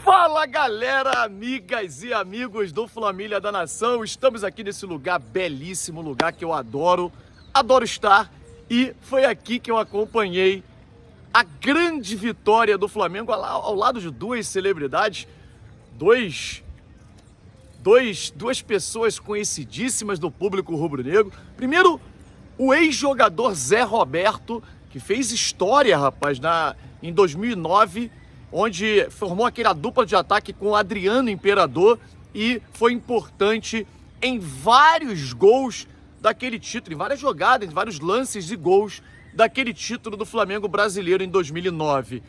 Fala galera, amigas e amigos do Flamília da Nação, estamos aqui nesse lugar, belíssimo lugar que eu adoro estar, e foi aqui que eu acompanhei a grande vitória do Flamengo ao lado de duas celebridades, duas pessoas conhecidíssimas do público rubro-negro. Primeiro, o ex-jogador Zé Roberto, que fez história, rapaz, em 2009, onde formou aquela dupla de ataque com o Adriano Imperador e foi importante em vários gols daquele título, em várias jogadas, em vários lances e gols daquele título do Flamengo brasileiro em 2009.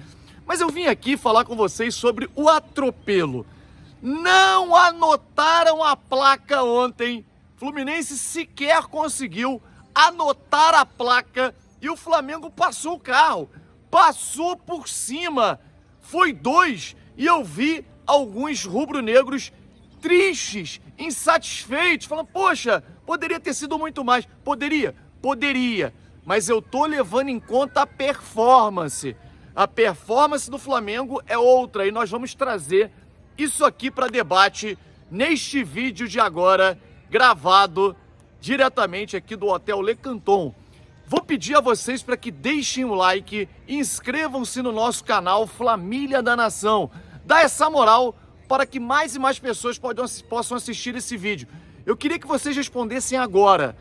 Mas eu vim aqui falar com vocês sobre o atropelo. Não anotaram a placa ontem, Fluminense sequer conseguiu anotar a placa e o Flamengo passou o carro, passou por cima. Foi 2 e eu vi alguns rubro-negros tristes, insatisfeitos, falando, poxa, poderia ter sido muito mais. Poderia, mas eu tô levando em conta a performance. A performance do Flamengo é outra e nós vamos trazer isso aqui para debate neste vídeo de agora, gravado diretamente aqui do Hotel Le Canton. Vou pedir a vocês para que deixem o like e inscrevam-se no nosso canal Flamília da Nação. Dá essa moral para que mais e mais pessoas possam assistir esse vídeo. Eu queria que vocês respondessem agora.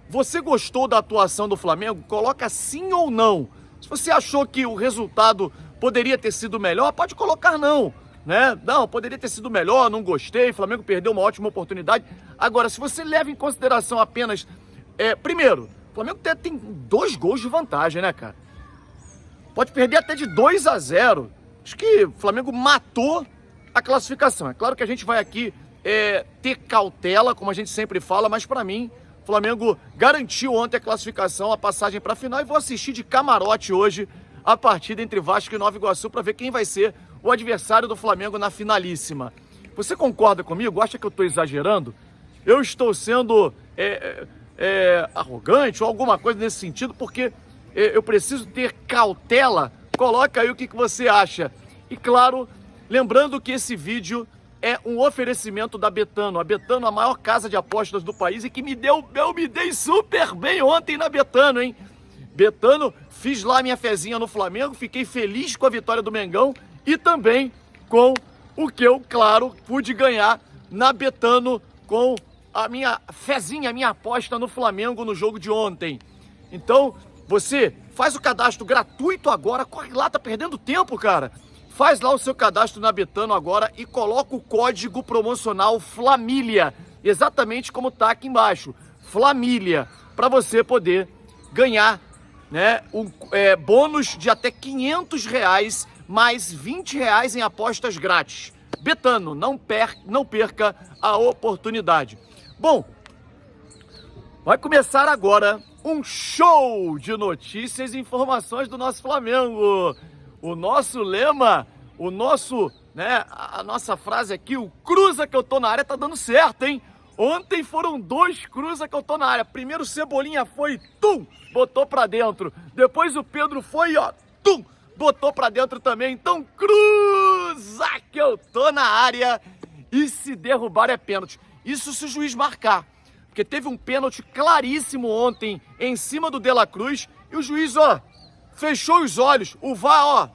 Você gostou da atuação do Flamengo? Coloca sim ou não. Se você achou que o resultado poderia ter sido melhor, pode colocar não, né? Não, poderia ter sido melhor, não gostei, o Flamengo perdeu uma ótima oportunidade. Agora, se você leva em consideração apenas... primeiro, o Flamengo tem 2 gols de vantagem, né, cara? Pode perder até de 2-0. Acho que o Flamengo matou a classificação. É claro que a gente vai aqui ter cautela, como a gente sempre fala, mas para mim, o Flamengo garantiu ontem a classificação, a passagem para a final, e vou assistir de camarote hoje a partida entre Vasco e Nova Iguaçu para ver quem vai ser o adversário do Flamengo na finalíssima. Você concorda comigo? Acha que eu estou exagerando? Eu estou sendo... arrogante ou alguma coisa nesse sentido, porque eu preciso ter cautela. Coloca aí o que você acha. E claro, lembrando que esse vídeo é um oferecimento da Betano. A Betano é a maior casa de apostas do país e que eu me dei super bem ontem na Betano, hein? Betano, fiz lá minha fezinha no Flamengo, fiquei feliz com a vitória do Mengão e também com o que eu, claro, pude ganhar na Betano com a minha fezinha, a minha aposta no Flamengo no jogo de ontem. Então, você faz o cadastro gratuito agora, corre lá, tá perdendo tempo, cara. Faz lá o seu cadastro na Betano agora e coloca o código promocional Flamília, exatamente como tá aqui embaixo, Flamília, para você poder ganhar, né, bônus de até R$500 mais R$20 em apostas grátis. Betano, não perca a oportunidade. Bom, vai começar agora um show de notícias e informações do nosso Flamengo. O nosso lema, a nossa frase aqui, o cruza que eu tô na área, tá dando certo, hein? Ontem foram 2 cruza que eu tô na área. Primeiro o Cebolinha foi, botou pra dentro. Depois o Pedro foi, botou pra dentro também. Então cruza que eu tô na área e se derrubar é pênalti. Isso se o juiz marcar, porque teve um pênalti claríssimo ontem em cima do De La Cruz e o juiz, fechou os olhos, o VAR,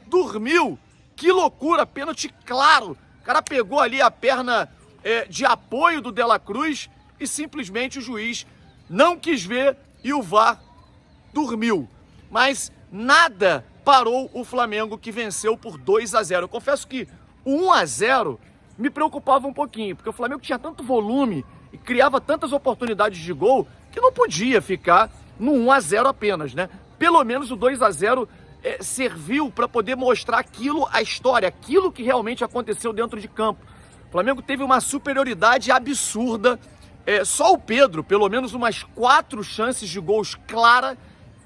dormiu. Que loucura, pênalti claro. O cara pegou ali a perna de apoio do De La Cruz e simplesmente o juiz não quis ver e o VAR dormiu. Mas nada parou o Flamengo, que venceu por 2-0. Eu confesso que o 1-0... me preocupava um pouquinho, porque o Flamengo tinha tanto volume e criava tantas oportunidades de gol que não podia ficar no 1-0 apenas, né? Pelo menos o 2-0 serviu para poder mostrar a história, aquilo que realmente aconteceu dentro de campo. O Flamengo teve uma superioridade absurda, só o Pedro, pelo menos umas 4 chances de gols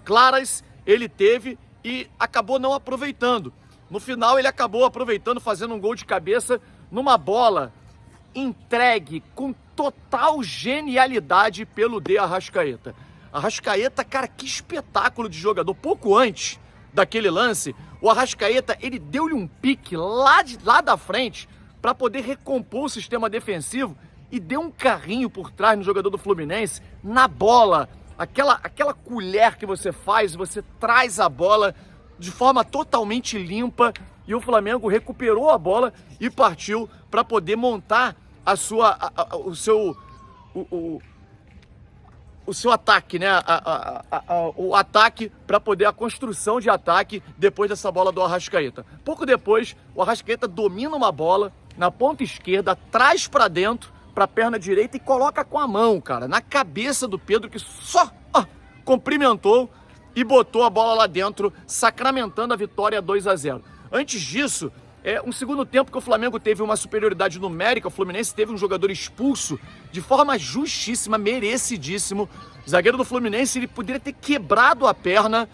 claras ele teve e acabou não aproveitando. No final ele acabou aproveitando, fazendo um gol de cabeça numa bola entregue com total genialidade pelo De Arrascaeta. Arrascaeta, cara, que espetáculo de jogador. Pouco antes daquele lance, o Arrascaeta, ele deu-lhe um pique lá da frente para poder recompor o sistema defensivo e deu um carrinho por trás no jogador do Fluminense, na bola. Aquela colher que você faz, você traz a bola de forma totalmente limpa e o Flamengo recuperou a bola e partiu para poder montar o seu ataque, né? O ataque para poder a construção de ataque depois dessa bola do Arrascaeta. Pouco depois, o Arrascaeta domina uma bola na ponta esquerda, traz para dentro, para a perna direita e coloca com a mão, cara, na cabeça do Pedro, que só cumprimentou e botou a bola lá dentro, sacramentando a vitória 2-0. Antes disso, um segundo tempo que o Flamengo teve uma superioridade numérica, o Fluminense teve um jogador expulso de forma justíssima, merecidíssimo. O zagueiro do Fluminense, ele poderia ter quebrado a perna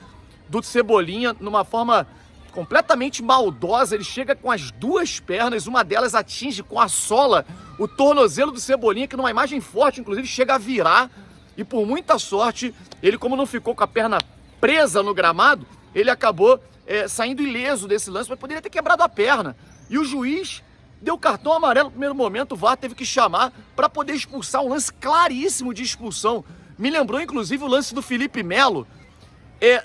do Cebolinha numa forma completamente maldosa. Ele chega com as duas pernas, uma delas atinge com a sola o tornozelo do Cebolinha, que numa imagem forte, inclusive, chega a virar. E por muita sorte, ele, como não ficou com a perna presa no gramado, ele acabou saindo ileso desse lance, mas poderia ter quebrado a perna. E o juiz deu cartão amarelo no primeiro momento, o VAR teve que chamar para poder expulsar, um lance claríssimo de expulsão. Me lembrou, inclusive, o lance do Felipe Melo,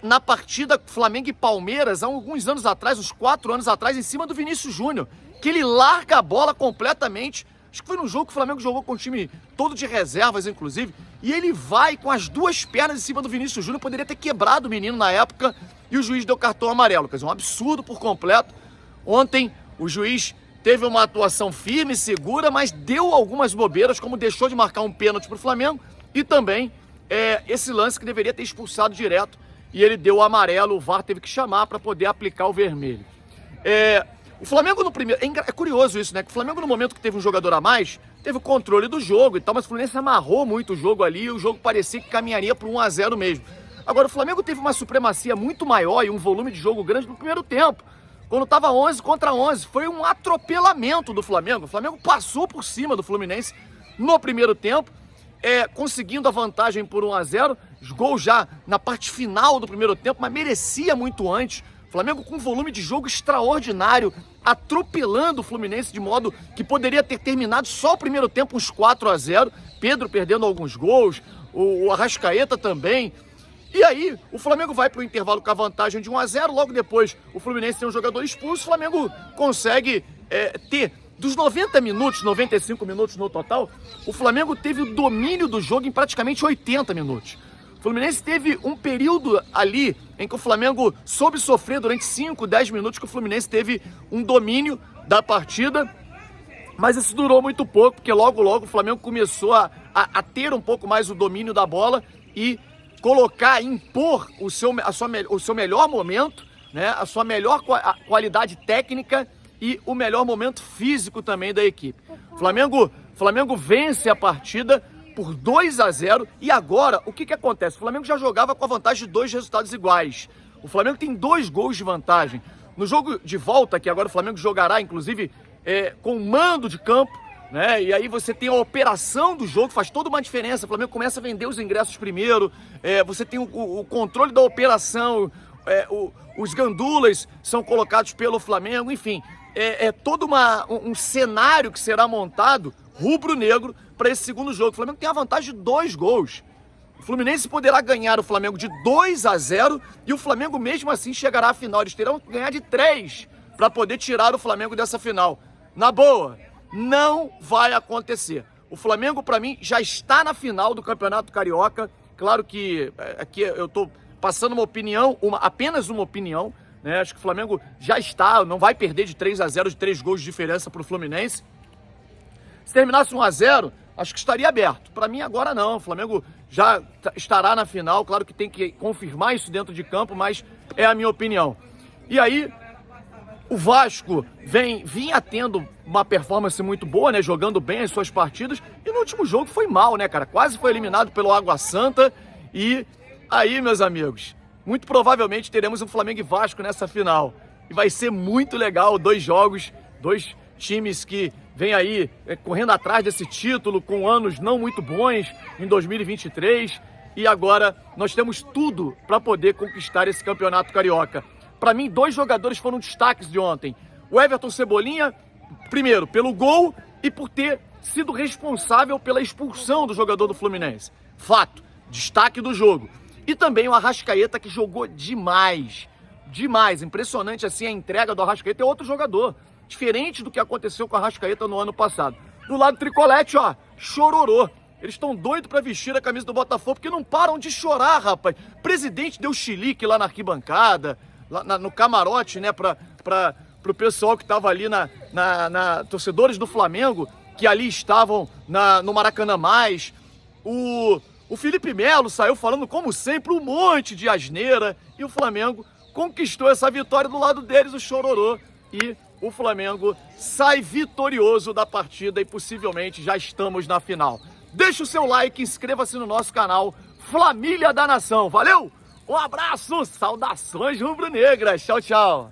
na partida Flamengo e Palmeiras, há alguns anos atrás, uns 4 anos atrás, em cima do Vinícius Júnior, que ele larga a bola completamente. Acho que foi num jogo que o Flamengo jogou com o time todo de reservas, inclusive, e ele vai com as duas pernas em cima do Vinícius Júnior, poderia ter quebrado o menino na época, e o juiz deu cartão amarelo. Quer dizer, um absurdo por completo. Ontem, o juiz teve uma atuação firme, segura, mas deu algumas bobeiras, como deixou de marcar um pênalti para o Flamengo, e também esse lance que deveria ter expulsado direto, e ele deu o amarelo, o VAR teve que chamar para poder aplicar o vermelho. O Flamengo no primeiro... É curioso isso, né? Que o Flamengo, no momento que teve um jogador a mais, teve o controle do jogo e tal, mas o Fluminense amarrou muito o jogo ali e o jogo parecia que caminharia para 1-0 mesmo. Agora, o Flamengo teve uma supremacia muito maior e um volume de jogo grande no primeiro tempo. Quando estava 11 contra 11, foi um atropelamento do Flamengo. O Flamengo passou por cima do Fluminense no primeiro tempo, conseguindo a vantagem por 1-0. Gol já na parte final do primeiro tempo, mas merecia muito antes. Flamengo com um volume de jogo extraordinário, atropelando o Fluminense de modo que poderia ter terminado só o primeiro tempo uns 4-0. Pedro perdendo alguns gols, o Arrascaeta também. E aí, o Flamengo vai para o intervalo com a vantagem de 1-0. Logo depois, o Fluminense tem um jogador expulso. O Flamengo consegue ter, dos 90 minutos, 95 minutos no total, o Flamengo teve o domínio do jogo em praticamente 80 minutos. O Fluminense teve um período ali em que o Flamengo soube sofrer durante 5, 10 minutos, que o Fluminense teve um domínio da partida, mas isso durou muito pouco, porque logo o Flamengo começou a ter um pouco mais o domínio da bola e impor o seu melhor momento, né, a sua melhor qualidade técnica e o melhor momento físico também da equipe. O Flamengo vence a partida por 2-0 e agora o que acontece? O Flamengo já jogava com a vantagem de 2 resultados iguais. O Flamengo tem 2 gols de vantagem. No jogo de volta, que agora o Flamengo jogará, inclusive, com mando de campo, né? E aí você tem a operação do jogo, faz toda uma diferença. O Flamengo começa a vender os ingressos primeiro, você tem o controle da operação, os gandulas são colocados pelo Flamengo, enfim, todo um cenário que será montado rubro-negro para esse segundo jogo. O Flamengo tem a vantagem de 2 gols. O Fluminense poderá ganhar o Flamengo de 2-0 e o Flamengo mesmo assim chegará à final. Eles terão que ganhar de 3 para poder tirar o Flamengo dessa final. Na boa, não vai acontecer. O Flamengo, para mim, já está na final do Campeonato Carioca. Claro que aqui eu estou passando uma opinião, apenas uma opinião, né? Acho que o Flamengo já está, não vai perder de 3-0, de 3 gols de diferença para o Fluminense. Se terminasse 1-0, acho que estaria aberto. Para mim, agora não. O Flamengo já estará na final. Claro que tem que confirmar isso dentro de campo, mas é a minha opinião. E aí, o Vasco vinha tendo uma performance muito boa, né? Jogando bem as suas partidas. E no último jogo foi mal, né, cara? Quase foi eliminado pelo Água Santa. E aí, meus amigos, muito provavelmente teremos um Flamengo e Vasco nessa final. E vai ser muito legal, 2 jogos, 2 times que vêm aí correndo atrás desse título, com anos não muito bons em 2023. E agora nós temos tudo para poder conquistar esse Campeonato Carioca. Para mim, 2 jogadores foram destaques de ontem. O Everton Cebolinha, primeiro, pelo gol e por ter sido responsável pela expulsão do jogador do Fluminense. Fato, destaque do jogo. E também o Arrascaeta, que jogou demais. Demais, impressionante assim a entrega do Arrascaeta. É outro jogador, diferente do que aconteceu com o Arrascaeta no ano passado. Do lado do Tricolete, ó, chororô. Eles estão doidos para vestir a camisa do Botafogo, porque não param de chorar, rapaz. O presidente deu chilique lá na arquibancada, lá no camarote, né, pro pessoal que tava ali torcedores do Flamengo, que ali estavam no Maracanã+. O Felipe Melo saiu falando, como sempre, um monte de asneira, e o Flamengo conquistou essa vitória do lado deles, o chororô, e o Flamengo sai vitorioso da partida e possivelmente já estamos na final. Deixa o seu like, inscreva-se no nosso canal Família da Nação. Valeu? Um abraço, saudações rubro-negras. Tchau, tchau.